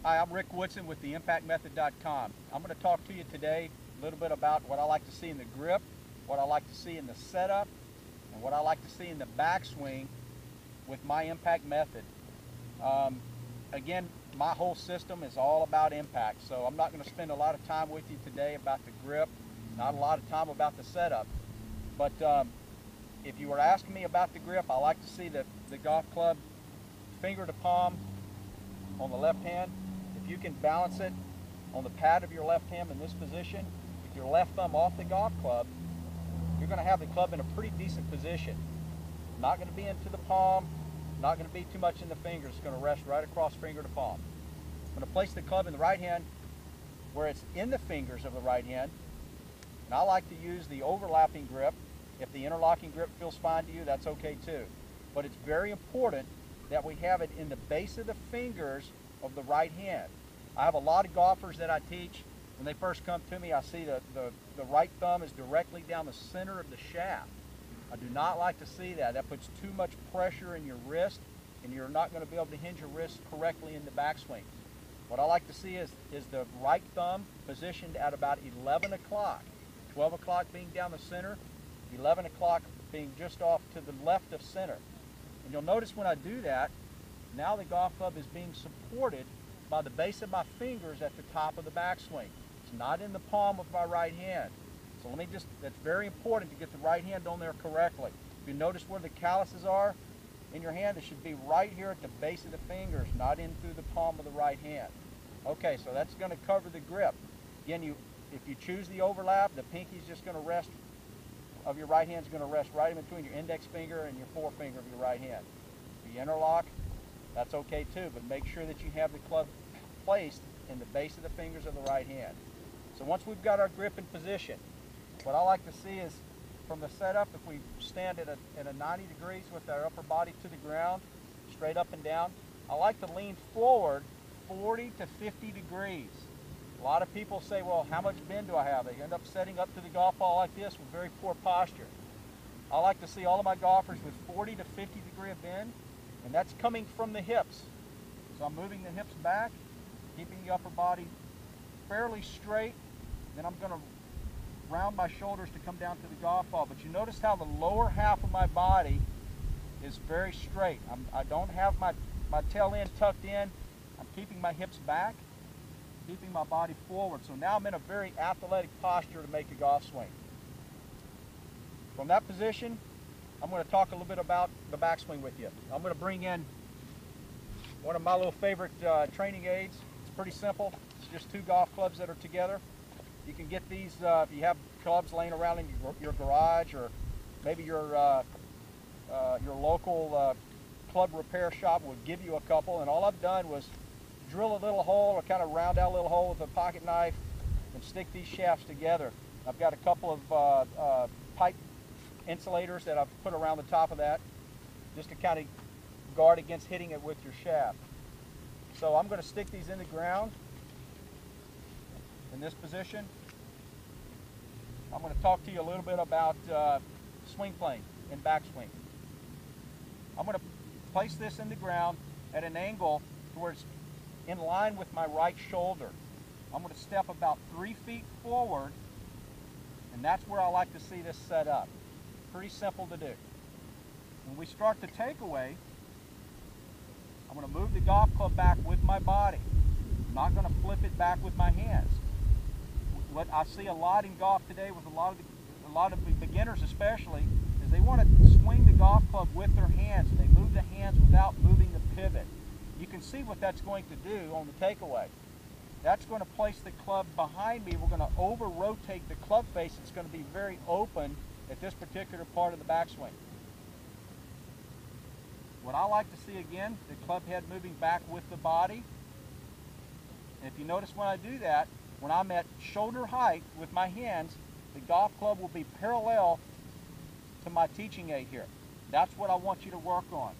Hi, I'm Rick Woodson with theimpactmethod.com. I'm going to talk to you today a little bit about what I like to see in the grip, what I like to see in the setup, and what I like to see in the backswing with my impact method. Again, my whole system is all about impact, so I'm not going to spend a lot of time with you today about the grip, not a lot of time about the setup. But if you were asking me about the grip, I like to see the golf club finger to palm on the left hand. If you can balance it on the pad of your left hand in this position, with your left thumb off the golf club, you're going to have the club in a pretty decent position. Not going to be into the palm, not going to be too much in the fingers. It's going to rest right across finger to palm. I'm going to place the club in the right hand where it's in the fingers of the right hand. And I like to use the overlapping grip. If the interlocking grip feels fine to you, that's okay too. But it's very important that we have it in the base of the fingers of the right hand. I have a lot of golfers that I teach. When they first come to me, I see the right thumb is directly down the center of the shaft. I do not like to see that. That puts too much pressure in your wrist, and you're not going to be able to hinge your wrist correctly in the backswing. What I like to see is the right thumb positioned at about 11 o'clock. 12 o'clock being down the center, 11 o'clock being just off to the left of center. And you'll notice when I do that, now the golf club is being supported by the base of my fingers at the top of the backswing. It's not in the palm of my right hand. So that's very important to get the right hand on there correctly. If you notice where the calluses are in your hand, it should be right here at the base of the fingers, not in through the palm of the right hand. Okay, so that's going to cover the grip. Again, if you choose the overlap, the pinky's just going to rest, of your right hand is going to rest right in between your index finger and your forefinger of your right hand. If you interlock, that's okay too, but make sure that you have the club placed in the base of the fingers of the right hand. So once we've got our grip in position, what I like to see is from the setup, if we stand at a 90 degrees with our upper body to the ground, straight up and down, I like to lean forward 40 to 50 degrees. A lot of people say, well, how much bend do I have? They end up setting up to the golf ball like this with very poor posture. I like to see all of my golfers with 40 to 50 degree of bend, and that's coming from the hips. So I'm moving the hips back, keeping the upper body fairly straight. Then I'm going to round my shoulders to come down to the golf ball. But you notice how the lower half of my body is very straight. I don't have my tail end tucked in. I'm keeping my hips back, keeping my body forward. So now I'm in a very athletic posture to make a golf swing. From that position, I'm going to talk a little bit about the backswing with you. I'm going to bring in one of my little favorite training aids. It's pretty simple. It's just two golf clubs that are together. You can get these if you have clubs laying around in your garage, or maybe your local club repair shop will give you a couple. And all I've done was drill a little hole, or kind of round out a little hole with a pocket knife, and stick these shafts together. I've got a couple of pipe insulators that I've put around the top of that, just to kind of guard against hitting it with your shaft. So I'm going to stick these in the ground in this position. I'm going to talk to you a little bit about swing plane and backswing. I'm going to place this in the ground at an angle where it's in line with my right shoulder. I'm going to step about 3 feet forward, and that's where I like to see this set up. Pretty simple to do. When we start the takeaway, I'm going to move the golf club back with my body. I'm not going to flip it back with my hands. What I see a lot in golf today with a lot of the beginners especially, is they want to swing the golf club with their hands, and they move the hands without moving the pivot. You can see what that's going to do on the takeaway. That's going to place the club behind me. We're going to over-rotate the club face. It's going to be very open at this particular part of the backswing. What I like to see again, the club head moving back with the body. And if you notice when I do that, when I'm at shoulder height with my hands, the golf club will be parallel to my teaching aid here. That's what I want you to work on.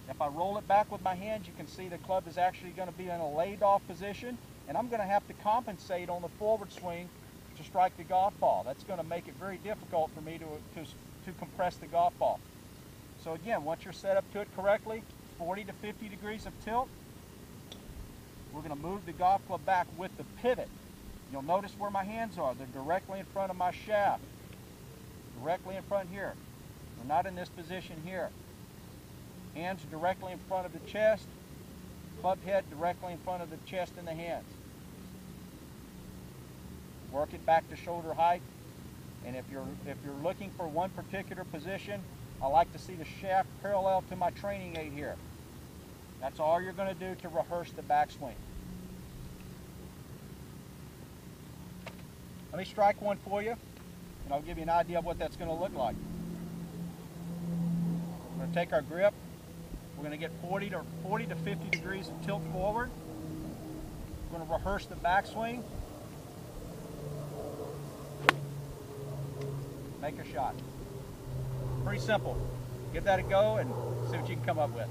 If I roll it back with my hands, you can see the club is actually going to be in a laid off position, and I'm going to have to compensate on the forward swing to strike the golf ball. That's going to make it very difficult for me to compress the golf ball. So again, once you're set up to it correctly, 40 to 50 degrees of tilt, we're going to move the golf club back with the pivot. You'll notice where my hands are. They're directly in front of my shaft. Directly in front here. We're not in this position here. Hands directly in front of the chest. Club head directly in front of the chest and the hands. Work it back to shoulder height. And if you're looking for one particular position, I like to see the shaft parallel to my training aid here. That's all you're going to do to rehearse the backswing. Let me strike one for you, and I'll give you an idea of what that's going to look like. We're going to take our grip. We're going to get 40 to 50 degrees of tilt forward. We're going to rehearse the backswing. Make a shot. Pretty simple. Give that a go and see what you can come up with.